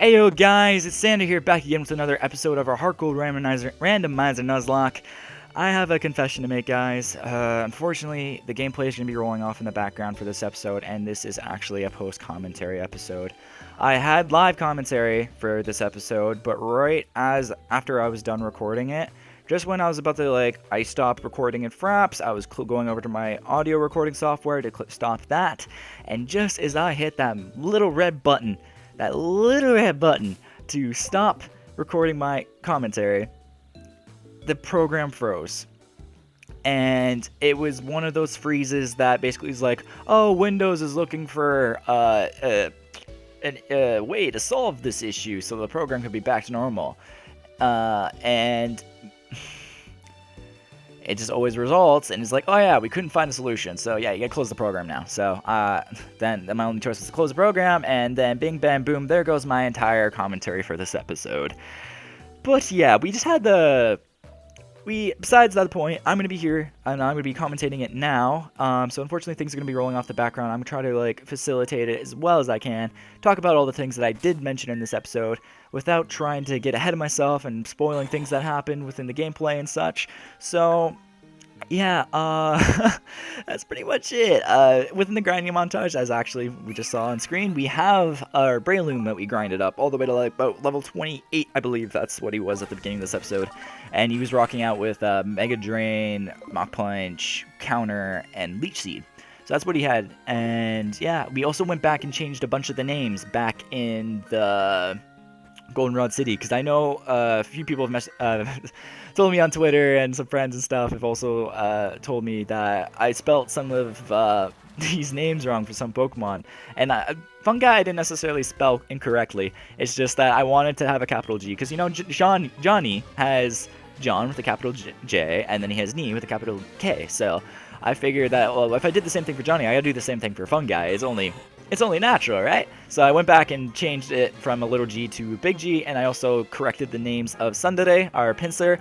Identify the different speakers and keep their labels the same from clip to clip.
Speaker 1: Heyo guys, it's Sander here, back again with another episode of our HeartGold Randomized Nuzlocke. I have a confession to make, guys. Unfortunately, the gameplay is going to be rolling off in the background for this episode, and this is actually a post-commentary episode. I had live commentary for this episode, but right after I was done recording it, just when I was about to, I stopped recording in Fraps, I was going over to my audio recording software to stop that, and just as I hit that little red button to stop recording my commentary, the program froze. And it was one of those freezes that basically is like, oh, Windows is looking for a way to solve this issue so the program could be back to normal. And it just always results, and it's like, oh yeah, we couldn't find a solution, so yeah, you gotta close the program now. So then my only choice was to close the program, and then bing bam boom, there goes my entire commentary for this episode. But yeah, we just had besides that point, I'm gonna be here and I'm gonna be commentating it now. So unfortunately, things are gonna be rolling off the background. I'm gonna try to facilitate it as well as I can, talk about all the things that I did mention in this episode without trying to get ahead of myself and spoiling things that happened within the gameplay and such. So yeah, that's pretty much it. Within the grinding montage, as actually we just saw on screen, we have our Breloom that we grinded up all the way to about level 28, I believe that's what he was at the beginning of this episode. And he was rocking out with Mega Drain, Mach Punch, Counter, and Leech Seed. So that's what he had. And yeah, we also went back and changed a bunch of the names back in the Goldenrod City, because I know a few people have told me on Twitter, and some friends and stuff have also told me that I spelt some of these names wrong for some Pokemon. And Fungi I didn't necessarily spell incorrectly. It's just that I wanted to have a capital G, because Johnny has John with a capital J, and then he has Knee with a capital K. So I figured that, well, if I did the same thing for Johnny, I gotta do the same thing for Fungi. It's only natural, right? So I went back and changed it from a little g to a big G, and I also corrected the names of Tsundere, our pincer.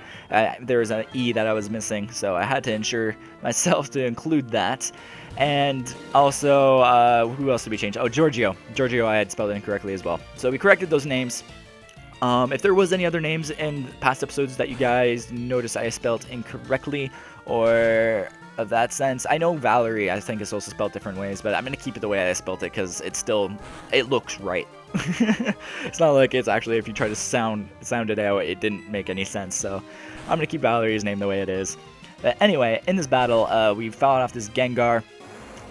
Speaker 1: There was an E that I was missing, so I had to ensure myself to include that. And also, who else did we change? Oh, Giorgio. Giorgio I had spelled it incorrectly as well. So we corrected those names. If there was any other names in past episodes that you guys noticed I spelled incorrectly, or of that sense, I know Valerie, I think, is also spelled different ways, but I'm going to keep it the way I spelled it, because it looks right. It's not like it's actually, if you try to sound it out, it didn't make any sense, so I'm going to keep Valerie's name the way it is. But anyway, in this battle, we fought off this Gengar,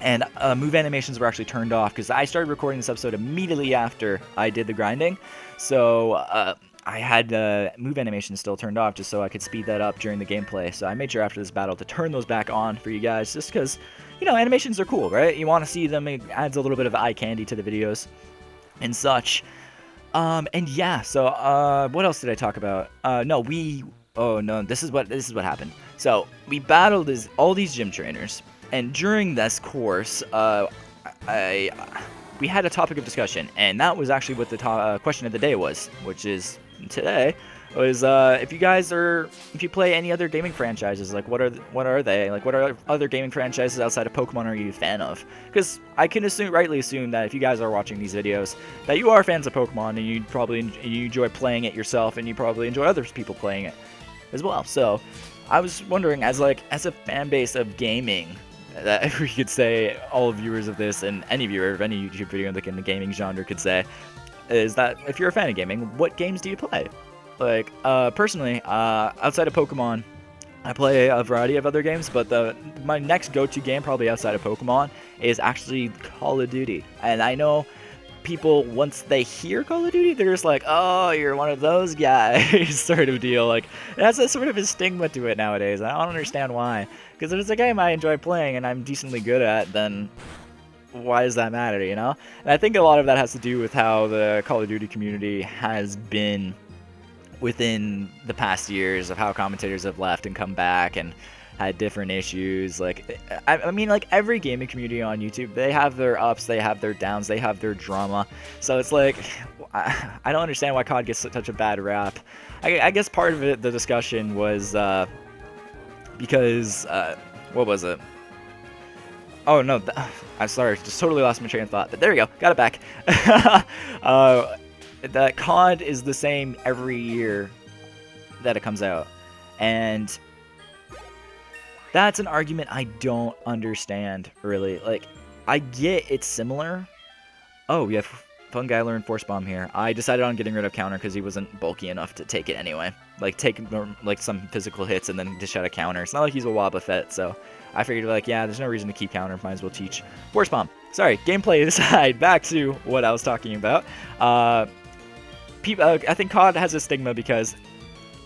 Speaker 1: and move animations were actually turned off, because I started recording this episode immediately after I did the grinding, so I had move animations still turned off just so I could speed that up during the gameplay. So I made sure after this battle to turn those back on for you guys, just because, animations are cool, right? You want to see them. It adds a little bit of eye candy to the videos and such. And yeah, so what else did I talk about? This is what happened. So we battled all these gym trainers, and during this course, we had a topic of discussion, and that was actually what the question of the day was, which is today, was if you play any other gaming franchises, what are they? What are other gaming franchises outside of Pokemon are you a fan of? Because I can rightly assume that if you guys are watching these videos, that you are fans of Pokemon, and you enjoy playing it yourself, and you probably enjoy other people playing it as well. So I was wondering, as a fan base of gaming, that we could say, all viewers of this, and any viewer of any YouTube video in the gaming genre could say, is that if you're a fan of gaming, what games do you play? Personally, outside of Pokemon, I play a variety of other games, but my next go-to game, probably outside of Pokemon, is actually Call of Duty. And I know people, once they hear Call of Duty, they're just like, oh, you're one of those guys, sort of deal. It has a sort of a stigma to it nowadays. I don't understand why. Because if it's a game I enjoy playing and I'm decently good at, then why does that matter, And I think a lot of that has to do with how the Call of Duty community has been within the past years, of how commentators have left and come back and had different issues. Every gaming community on YouTube, they have their ups, they have their downs, they have their drama. So it's I don't understand why COD gets such a bad rap. I guess part of it, the discussion was because what was it? Oh no, I'm sorry, just totally lost my train of thought. But there we go, got it back. that COD is the same every year that it comes out, and that's an argument I don't understand, really. Like, I get it's similar. Oh, we have Fungi learn Force Bomb here. I decided on getting rid of Counter because he wasn't bulky enough to take it anyway. Like, take like some physical hits and then dish out a Counter. It's not like he's a Wobbuffet, so I figured, like, yeah, there's no reason to keep Counter. Might as well teach Force Bomb. Sorry, gameplay aside, back to what I was talking about. I think COD has a stigma because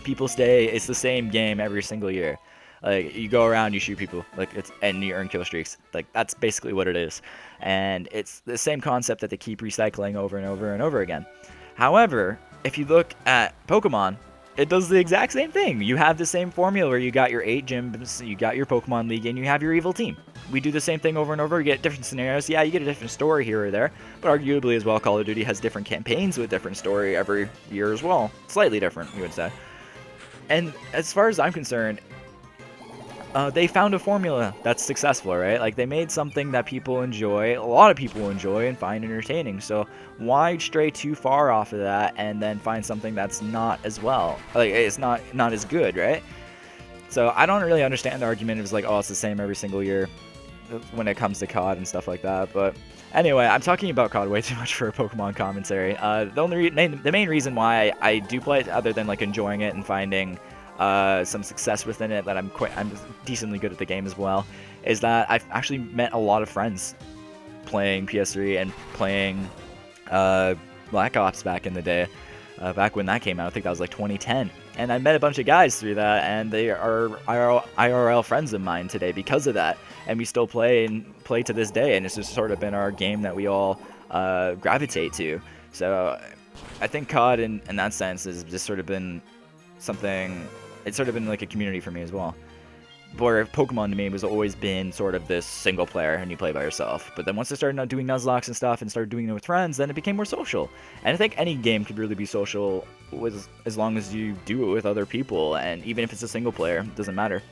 Speaker 1: people say it's the same game every single year. Like, you go around, you shoot people, like, and you earn kill streaks. Like, that's basically what it is. And it's the same concept that they keep recycling over and over and over again. However, if you look at Pokemon, it does the exact same thing. You have the same formula where you got your 8 gyms, you got your Pokemon League, and you have your evil team. We do the same thing over and over. You get different scenarios. Yeah, you get a different story here or there, but arguably as well, Call of Duty has different campaigns with different story every year as well. Slightly different, you would say. And as far as I'm concerned, they found a formula that's successful, right? Like, they made something that people enjoy, a lot of people enjoy and find entertaining. So why stray too far off of that and then find something that's not as well? Like, it's not as good, right? So I don't really understand the argument. It was like, oh, it's the same every single year when it comes to COD and stuff like that. But anyway, I'm talking about COD way too much for a Pokemon commentary. The main reason why I do play it, other than like enjoying it and finding some success within it, that I'm decently good at the game as well, is that I've actually met a lot of friends playing PS3 and playing Black Ops back in the day, back when that came out. I think that was like 2010, and I met a bunch of guys through that, and they are IRL friends of mine today because of that, and we still play to this day, and it's just sort of been our game that we all gravitate to. So I think COD in that sense has just sort of been something. It's sort of been like a community for me as well. Where Pokemon to me was always been sort of this single player and you play by yourself. But then once I started doing Nuzlocks and stuff and started doing it with friends, then it became more social. And I think any game could really be social as long as you do it with other people. And even if it's a single player, it doesn't matter.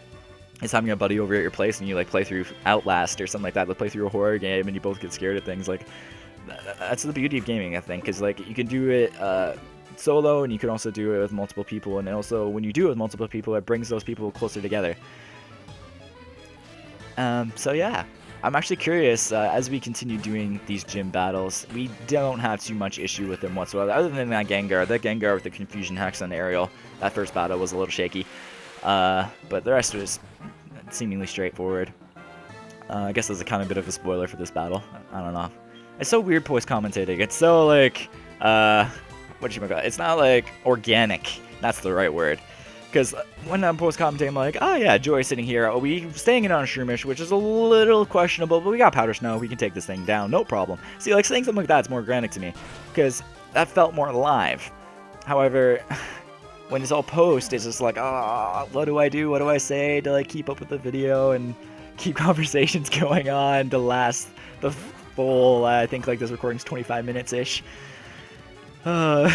Speaker 1: It's having a buddy over at your place and you like play through Outlast or something like that. Like play through a horror game and you both get scared of things. Like, that's the beauty of gaming, I think. Because like you can do it solo, and you can also do it with multiple people, and also when you do it with multiple people, it brings those people closer together. So yeah, I'm actually curious, as we continue doing these gym battles, we don't have too much issue with them whatsoever, other than that Gengar with the Confusion Hex on Aerial. That first battle was a little shaky, but the rest was seemingly straightforward. I guess there's a kind of bit of a spoiler for this battle. I don't know. It's so weird voice commentating. It's so like, it's not like organic. That's the right word. Because when I'm post-commentating, I'm like, oh yeah, Joy's sitting here. Are we staying in on Shroomish, which is a little questionable, but we got Powder Snow. We can take this thing down, no problem. See, like saying something like that's more organic to me, because that felt more alive. However, when it's all post, it's just like, what do I do? What do I say to like keep up with the video and keep conversations going on to last the full? I think like this recording's 25 minutes-ish. But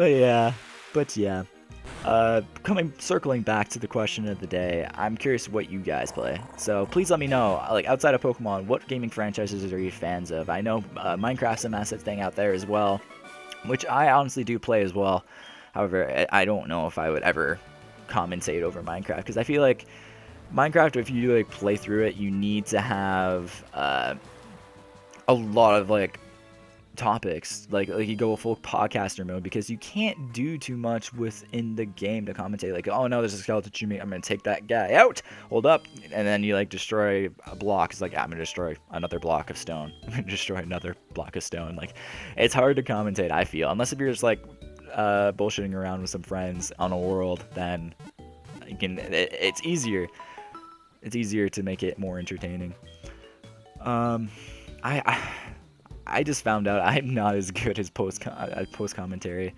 Speaker 1: yeah. Circling back to the question of the day, I'm curious what you guys play. So please let me know, like outside of Pokemon, what gaming franchises are you fans of? I know Minecraft's a massive thing out there as well, which I honestly do play as well. However, I don't know if I would ever commentate over Minecraft, because I feel like Minecraft, if you like play through it, you need to have a lot of like topics, like you go full podcaster mode, because you can't do too much within the game to commentate. Like, oh no, there's a skeleton shooting me, I'm gonna take that guy out, hold up, and then you like destroy a block. It's like, I'm gonna destroy another block of stone. I'm gonna destroy another block of stone. Like, it's hard to commentate, I feel, unless if you're just like bullshitting around with some friends on a world. Then you can, it's easier to make it more entertaining. I just found out I'm not as good as post commentary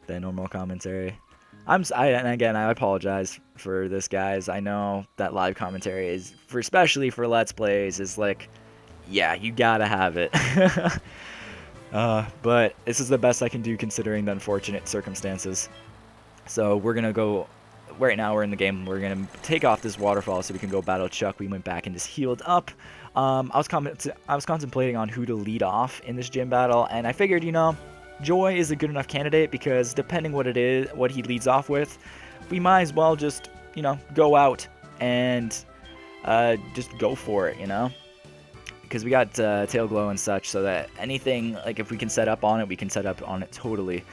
Speaker 1: than normal commentary. And again, I apologize for this, guys. I know that live commentary is, especially for Let's Plays, is like, yeah, you gotta have it. But this is the best I can do considering the unfortunate circumstances. So we're gonna go. Right now we're in the game. We're gonna take off this waterfall so we can go battle Chuck. We went back and just healed up. I was contemplating on who to lead off in this gym battle, and I figured, you know, Joy is a good enough candidate because depending what he leads off with, we might as well just, you know, go out and just go for it, you know? Because we got Tail Glow and such, so that anything, like if we can set up on it, we can set up on it totally.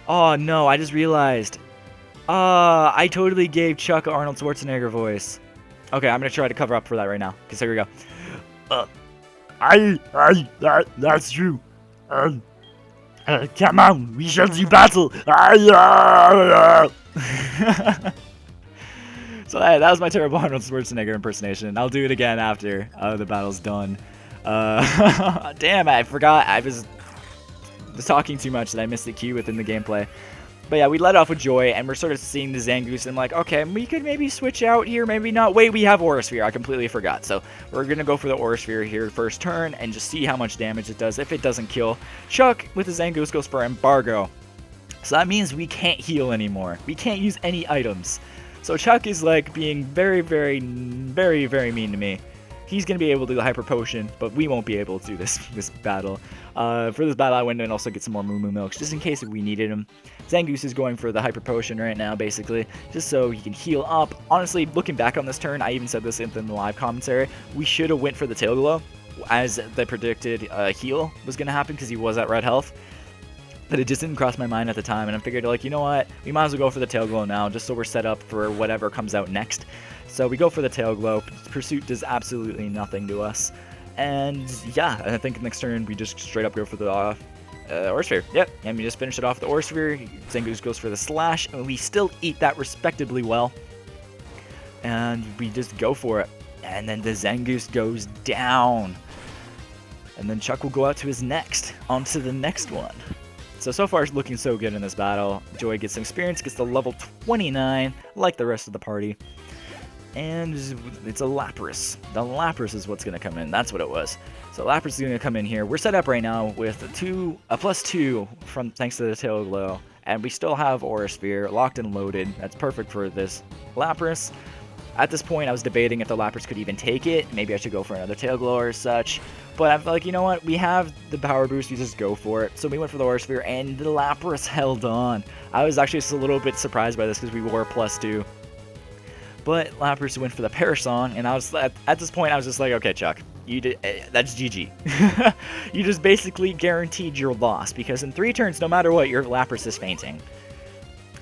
Speaker 1: Oh no, I just realized. I totally gave Chuck Arnold Schwarzenegger voice. Okay, I'm gonna try to cover up for that right now. Cause here we go.
Speaker 2: That's true. Come on, we shall do battle.
Speaker 1: So that was my terrible Arnold Schwarzenegger impersonation. I'll do it again after the battle's done. Damn, I forgot. I was talking too much that I missed the cue within the gameplay. But yeah, we let off with Joy, and we're sort of seeing the Zangoose, and I'm like, okay, we could maybe switch out here, maybe not. Wait, we have Aura Sphere. I completely forgot. So we're going to go for the Aura Sphere here first turn and just see how much damage it does. If it doesn't kill, Chuck with the Zangoose goes for Embargo. So that means we can't heal anymore. We can't use any items. So Chuck is like being very, very, very, very mean to me. He's going to be able to do the Hyper Potion, but we won't be able to do this battle. For this battle, I went and also get some more Moo Moo Milks, just in case if we needed them. Zangoose is going for the Hyper Potion right now, basically, just so he can heal up. Honestly, looking back on this turn, I even said this in the live commentary, we should have went for the Tail Glow, as the predicted heal was going to happen, because he was at red health. But it just didn't cross my mind at the time, and I figured, like, you know what, we might as well go for the Tail Glow now, just so we're set up for whatever comes out next. So we go for the Tail Glow. Pursuit does absolutely nothing to us. And yeah, I think next turn we just straight up go for the Aura Sphere. Yep, and we just finish it off the Aura Sphere. Zangoose goes for the Slash, and we still eat that respectably well. And we just go for it. And then the Zangoose goes down. And then Chuck will go out to his next, onto the next one. So far it's looking so good in this battle. Joy gets some experience, gets to level 29, like the rest of the party. And it's a Lapras. The Lapras is what's going to come in. That's what it was. So Lapras is going to come in here. We're set up right now with a +2 from thanks to the Tail Glow. And we still have Aura Sphere locked and loaded. That's perfect for this Lapras. At this point, I was debating if the Lapras could even take it. Maybe I should go for another Tail Glow or such. But I'm like, you know what? We have the power boost. We just go for it. So we went for the Aura Sphere, and the Lapras held on. I was actually just a little bit surprised by this because we were +2. But Lapras went for the Perish Song, and I was at this point, I was just like, okay, Chuck, that's GG. You just basically guaranteed your loss, because in 3 turns, no matter what, your Lapras is fainting.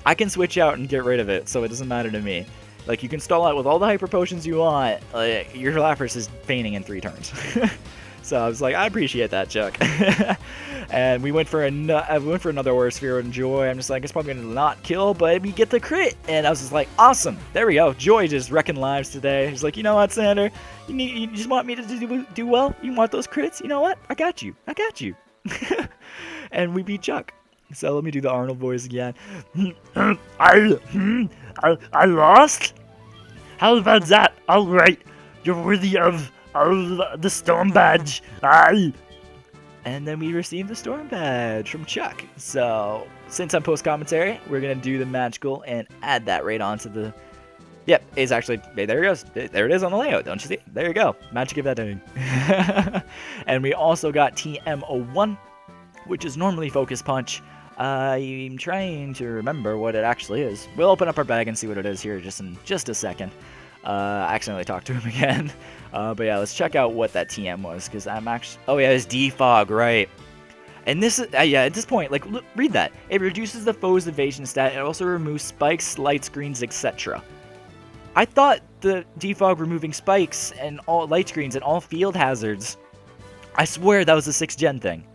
Speaker 1: I can switch out and get rid of it, so it doesn't matter to me. Like, you can stall out with all the Hyper Potions you want, your Lapras is fainting in 3 turns. So I was like, I appreciate that, Chuck. And we went for another Aura Sphere and Joy. I'm just like, it's probably going to not kill, but we get the crit. And I was just like, awesome. There we go. Joy just wrecking lives today. He's like, you know what, Sander? You just want me to do well? You want those crits? You know what? I got you. I got you. And we beat Chuck. So let me do the Arnold voice again.
Speaker 2: I lost? How about that? All right. You're worthy of the Storm Badge. Aye.
Speaker 1: And then we received the Storm Badge from Chuck. So, since I'm post-commentary, we're going to do the magical and add that right onto the... Yep, it's actually... There it goes. There it is on the layout. Don't you see? There you go. Magic of that thing. And we also got TM01, which is normally Focus Punch. I'm trying to remember what it actually is. We'll open up our bag and see what it is here in just a second. I accidentally talked to him again. But yeah, let's check out what that TM was, because I'm actually... Oh yeah, it's Defog, right. And this is... yeah, at this point, like, look, read that. It reduces the foe's evasion stat. It also removes spikes, light screens, etc. I thought the Defog removing spikes and all light screens and all field hazards, I swear that was a 6th gen thing.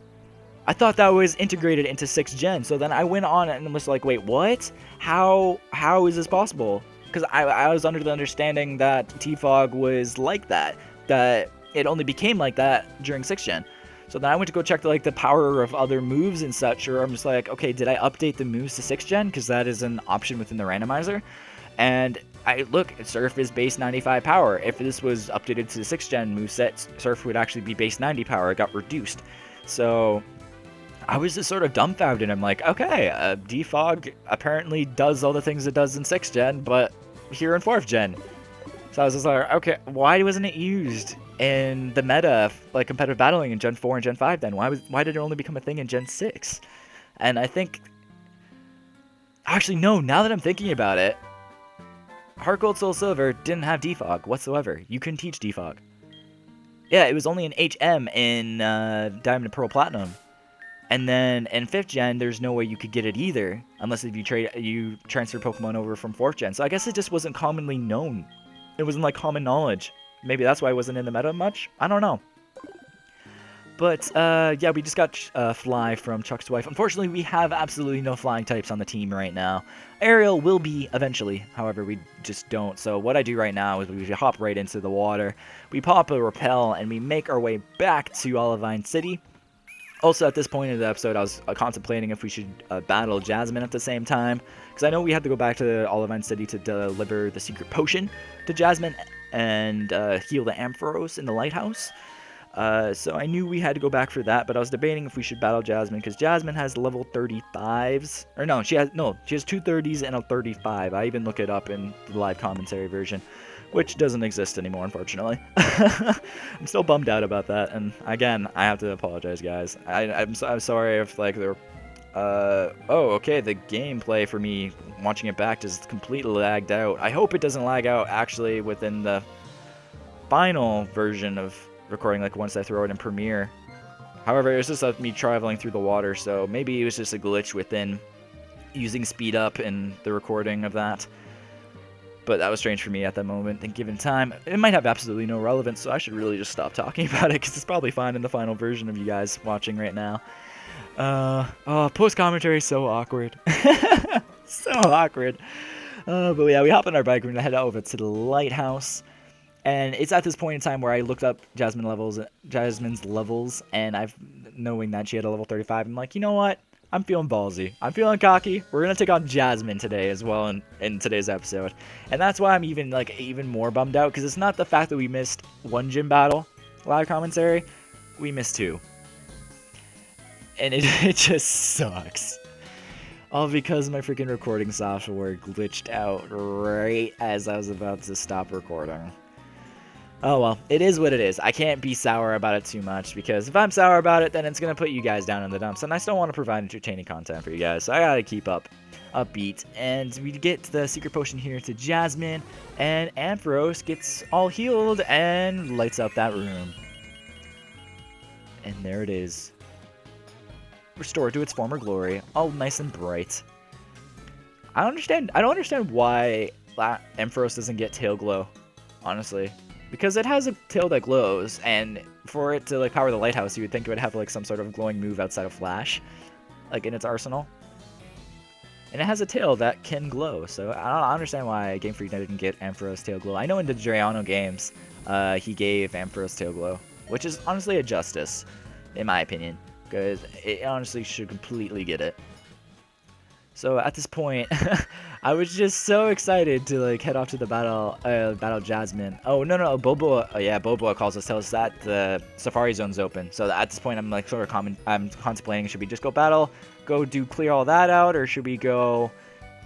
Speaker 1: I thought that was integrated into 6th gen. So then I went on and was like, wait, what? How is this possible? Because I was under the understanding that Defog was like that it only became like that during 6th gen. So then I went to go check the power of other moves and such, or I'm just like, okay, did I update the moves to 6th gen? Because that is an option within the randomizer. And look, Surf is base 95 power. If this was updated to the 6th gen moveset, Surf would actually be base 90 power. It got reduced. So I was just sort of dumbfounded. I'm like, okay, Defog apparently does all the things it does in 6th gen, but here in 4th gen. So I was just like, okay, why wasn't it used? in the meta, like competitive battling in Gen 4 and Gen 5 then? Why did it only become a thing in Gen 6? And I think... Actually, no, now that I'm thinking about it, HeartGold Soul Silver didn't have defog whatsoever. You couldn't teach defog. Yeah, it was only an HM in Diamond and Pearl Platinum. And then in 5th Gen, there's no way you could get it either, unless if you transfer Pokemon over from 4th Gen. So I guess it just wasn't commonly known. It wasn't like common knowledge. Maybe that's why it wasn't in the meta much? I don't know. But, yeah, we just got Fly from Chuck's wife. Unfortunately, we have absolutely no flying types on the team right now. Aerial will be eventually, however, we just don't. So what I do right now is we hop right into the water. We pop a Repel, and we make our way back to Olivine City. Also, at this point in the episode, I was contemplating if we should battle Jasmine at the same time. Because I know we had to go back to Olivine City to deliver the secret potion to Jasmine and heal the Ampharos in the lighthouse. So I knew we had to go back for that, but I was debating if we should battle Jasmine, because Jasmine has level 35s. Or no, she has 2 30s and a 35. I even look it up in the live commentary version, which doesn't exist anymore, unfortunately. I'm still bummed out about that, and again, I have to apologize, guys. I'm sorry if, like, there... oh, okay, the gameplay for me watching it back just completely lagged out. I hope it doesn't lag out, actually, within the final version of recording, like once I throw it in Premiere. However, it was just me traveling through the water, so maybe it was just a glitch within using speed up in the recording of that. But that was strange for me at that moment and given time. It might have absolutely no relevance, so I should really just stop talking about it, because it's probably fine in the final version of you guys watching right now. Oh, post-commentary is so awkward. So awkward. But yeah, we hop on our bike, we're gonna head over to the lighthouse. And it's at this point in time where I looked up Jasmine's levels, and knowing that she had a level 35, I'm like, you know what? I'm feeling ballsy. I'm feeling cocky. We're gonna take on Jasmine today as well in today's episode, and that's why I'm even more bummed out, because it's not the fact that we missed one gym battle live commentary, we missed 2, and it just sucks. All because my freaking recording software glitched out right as I was about to stop recording. Oh well, it is what it is. I can't be sour about it too much, because if I'm sour about it, then it's going to put you guys down in the dumps, and I still want to provide entertaining content for you guys, so I gotta keep upbeat. And we get the secret potion here to Jasmine, and Ampharos gets all healed and lights up that room. And there it is. Restored to its former glory, all nice and bright. I don't understand why Ampharos doesn't get tail glow, honestly. Because it has a tail that glows, and for it to like power the lighthouse, you would think it would have like some sort of glowing move outside of Flash, like in its arsenal. And it has a tail that can glow, so I don't understand why Game Freak didn't get Ampharos tail glow. I know in the Drayano games, he gave Ampharos tail glow, which is honestly a justice, in my opinion, because it honestly should completely get it. So at this point, I was just so excited to like head off to the battle Jasmine. Oh no, Boboa. Oh yeah, Boboa calls us, tells us that the Safari Zone's open. So at this point, I'm like I'm contemplating, should we just go clear all that out, or should we go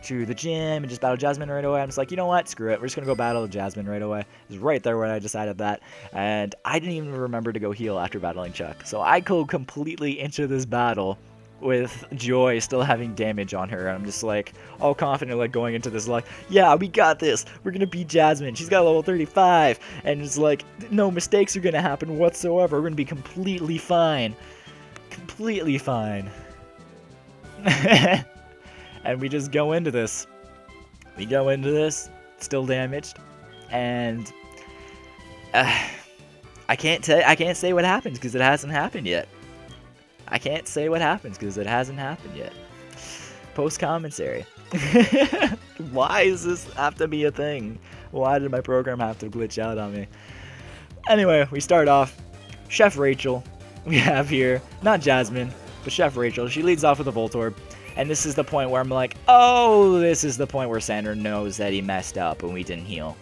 Speaker 1: to the gym and just battle Jasmine right away? I'm just like, you know what, screw it, we're just gonna go battle Jasmine right away. It's right there when I decided that, and I didn't even remember to go heal after battling Chuck. So I go completely into this battle with Joy still having damage on her, and I'm just like all confident, like going into this like, yeah, we got this, we're gonna beat Jasmine, she's got level 35, and it's like no mistakes are gonna happen whatsoever, we're gonna be completely fine. And we just go into this still damaged, and I can't say what happens because it hasn't happened yet. Post commentary. Why does this have to be a thing? Why did my program have to glitch out on me? Anyway, we start off. Chef Rachel, we have here, not Jasmine, but Chef Rachel. She leads off with a Voltorb. And this is the point where I'm like, oh, this is the point where Sander knows that he messed up and we didn't heal.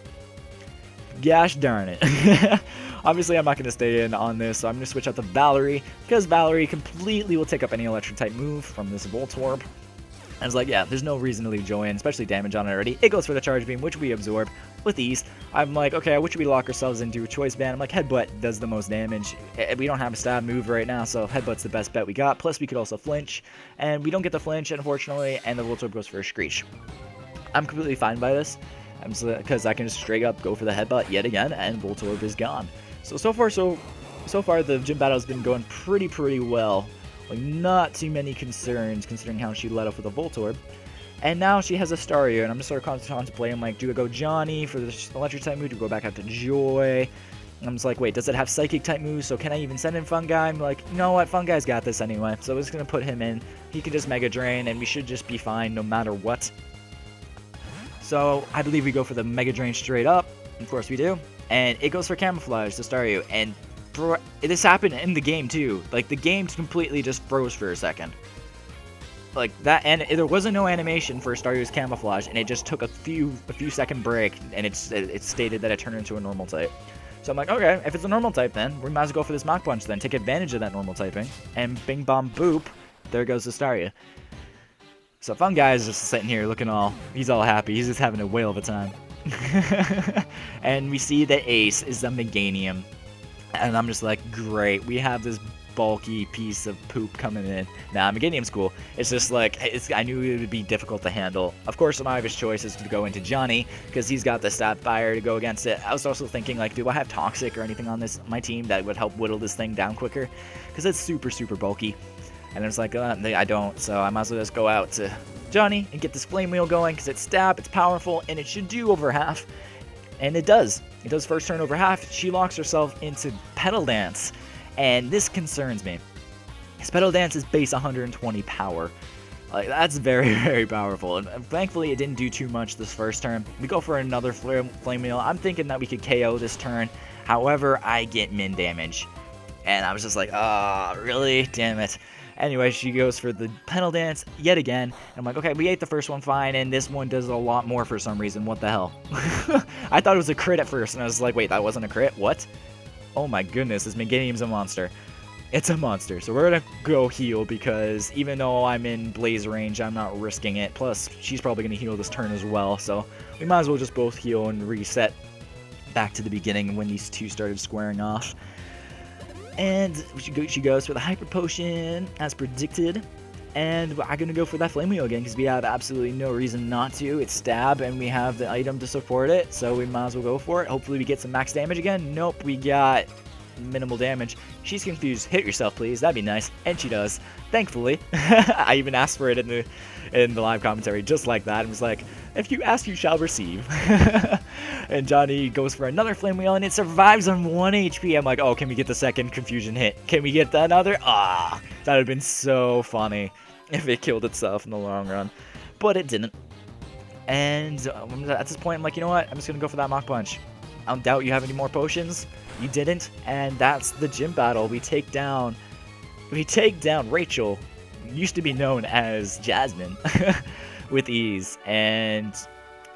Speaker 1: Gosh darn it. Obviously, I'm not going to stay in on this, so I'm going to switch out to Valerie, because Valerie completely will take up any electric type move from this Voltorb. I was like, yeah, there's no reason to leave Joy in, especially damage on it already. It goes for the charge beam, which we absorb with ease. I'm like, okay, what should we lock ourselves into a choice band? I'm like, headbutt does the most damage. We don't have a stab move right now, so headbutt's the best bet we got. Plus, we could also flinch, and we don't get the flinch, unfortunately, and the Voltorb goes for a screech. I'm completely fine by this, because I can just straight up go for the headbutt yet again, and Voltorb is gone. So far, the gym battle has been going pretty well. Like, not too many concerns considering how she led off with a Voltorb. And now she has a Staryu, and I'm just sort of contemplating, like, do I go Johnny for the electric type move? Do I go back out to Joy? And I'm just like, wait, does it have psychic type moves? So can I even send in Fungi? I'm like, you know what, Fungi's got this anyway. So I'm just going to put him in. He can just Mega Drain, and we should just be fine no matter what. So I believe we go for the Mega Drain straight up. Of course we do. And it goes for Camouflage, the Staryu. And this happened in the game too. Like, the game completely just froze for a second. Like that, and there wasn't no animation for Staryu's Camouflage, and it just took a few second break, and it stated that it turned into a normal type. So I'm like, okay, if it's a normal type, then we might as well go for this Mach Punch then, take advantage of that normal typing, and bing bom boop, there goes the Staryu. So Fungi is just sitting here looking he's all happy, he's just having a whale of a time. And we see that Ace is a Meganium. And I'm just like, great, we have this bulky piece of poop coming in. Nah, Meganium's cool. It's just like, I knew it would be difficult to handle. Of course, my obvious choice is to go into Johnny, because he's got the stat fire to go against it. I was also thinking, like, do I have Toxic or anything on my team that would help whittle this thing down quicker? Because it's super bulky. And it's like, I don't, so I might as well just go out to Johnny and get this Flame Wheel going, because it's stab, it's powerful, and it should do over half. And it does. It does first turn over half. She locks herself into Petal Dance. And this concerns me. His Petal Dance is base 120 power. Like, that's very powerful. And thankfully, it didn't do too much this first turn. We go for another Flame Wheel. I'm thinking that we could KO this turn. However, I get min damage. And I was just like, really? Damn it. Anyway, she goes for the Petal Dance yet again. And I'm like, okay, we ate the first one fine, and this one does a lot more for some reason. What the hell? I thought it was a crit at first, and I was like, wait, that wasn't a crit? What? Oh my goodness, this Meganium's a monster. It's a monster. So we're going to go heal, because even though I'm in Blaze range, I'm not risking it. Plus, she's probably going to heal this turn as well. So we might as well just both heal and reset back to the beginning when these two started squaring off. And she goes for the Hyper Potion, as predicted. And I'm going to go for that Flame Wheel again, because we have absolutely no reason not to. It's stab, and we have the item to support it, so we might as well go for it. Hopefully we get some max damage again. Nope, we got minimal damage. She's confused. Hit yourself, please. That'd be nice. And she does. Thankfully. I even asked for it in the live commentary, just like that. It was like, if you ask, you shall receive. And Johnny goes for another Flame Wheel, and it survives on 1 HP. I'm like, oh, can we get the second confusion hit? Can we get another? That would have been so funny if it killed itself in the long run. But it didn't. And at this point, I'm like, you know what? I'm just going to go for that Mach Punch. I don't doubt you have any more potions. You didn't. And that's the gym battle. We take down Rachel, used to be known as Jasmine, with ease. And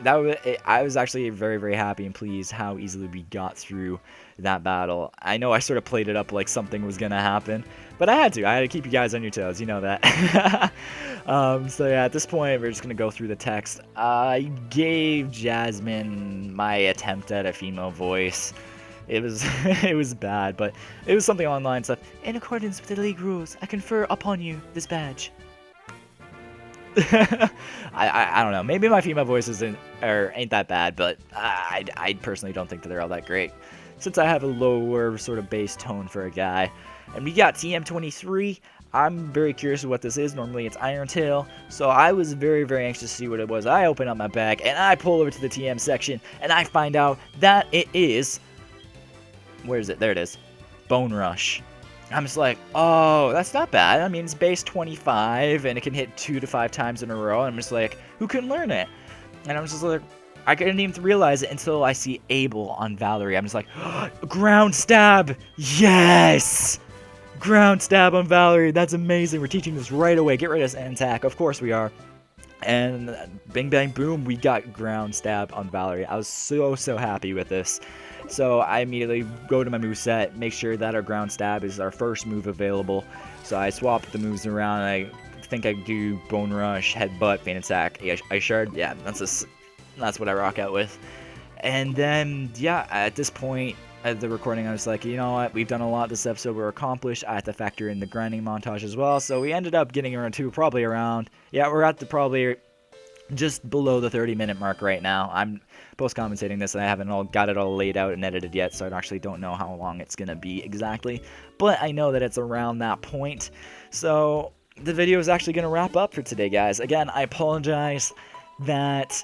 Speaker 1: I was actually very happy and pleased how easily we got through that battle. I know I sort of played it up like something was going to happen, but I had to keep you guys on your toes, you know that. So yeah, at this point, we're just going to go through the text. I gave Jasmine my attempt at a female voice. It was it was bad, but it was something online stuff. In accordance with the league rules, I confer upon you this badge. I don't know. Maybe my female voices ain't that bad, but I personally don't think that they're all that great, since I have a lower sort of bass tone for a guy. And we got TM23. I'm very curious what this is. Normally it's Iron Tail, so I was very anxious to see what it was. I open up my bag and I pull over to the TM section, and I find out that it is, where is it? There it is. Bone Rush. I'm just like, oh, that's not bad. I mean, it's base 25, and it can hit 2 to 5 times in a row. And I'm just like, who can learn it? And I'm just like, I didn't even realize it until I see Abel on Valerie. I'm just like, ground stab! Yes! Ground stab on Valerie. That's amazing. We're teaching this right away. Get rid of this attack. Of course we are. And bing, bang, boom, we got ground stab on Valerie. I was so happy with this. So I immediately go to my moveset, make sure that our ground stab is our first move available. So I swap the moves around, and I think I do Bone Rush, Headbutt, Feint Attack, Ice Shard. Yeah, that's what I rock out with. And then, yeah, at this point, at the recording, I was like, you know what, we've done a lot this episode, we're accomplished. I have to factor in the grinding montage as well, so we ended up getting around to probably around, yeah, we're at the probably just below the 30-minute mark right now. I'm post-commentating this, and I haven't got it all laid out and edited yet, so I actually don't know how long it's going to be exactly, but I know that it's around that point. So the video is actually going to wrap up for today, guys. Again, I apologize that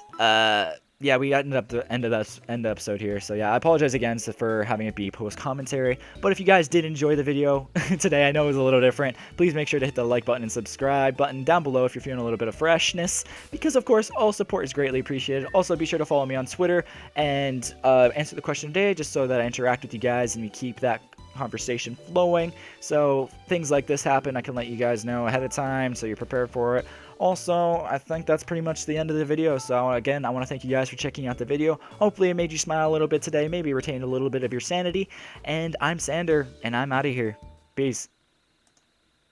Speaker 1: yeah, we ended up the end of the episode here. So yeah, I apologize again for having it be post commentary. But if you guys did enjoy the video today, I know it was a little different. Please make sure to hit the like button and subscribe button down below if you're feeling a little bit of freshness, because of course all support is greatly appreciated. Also, be sure to follow me on Twitter and answer the question today, just so that I interact with you guys and we keep that conversation flowing. So things like this happen, I can let you guys know ahead of time so you're prepared for it. Also, I think that's pretty much the end of the video. So again, I want to thank you guys for checking out the video. Hopefully it made you smile a little bit today, maybe retained a little bit of your sanity. And I'm Sander, and I'm out of here. Peace.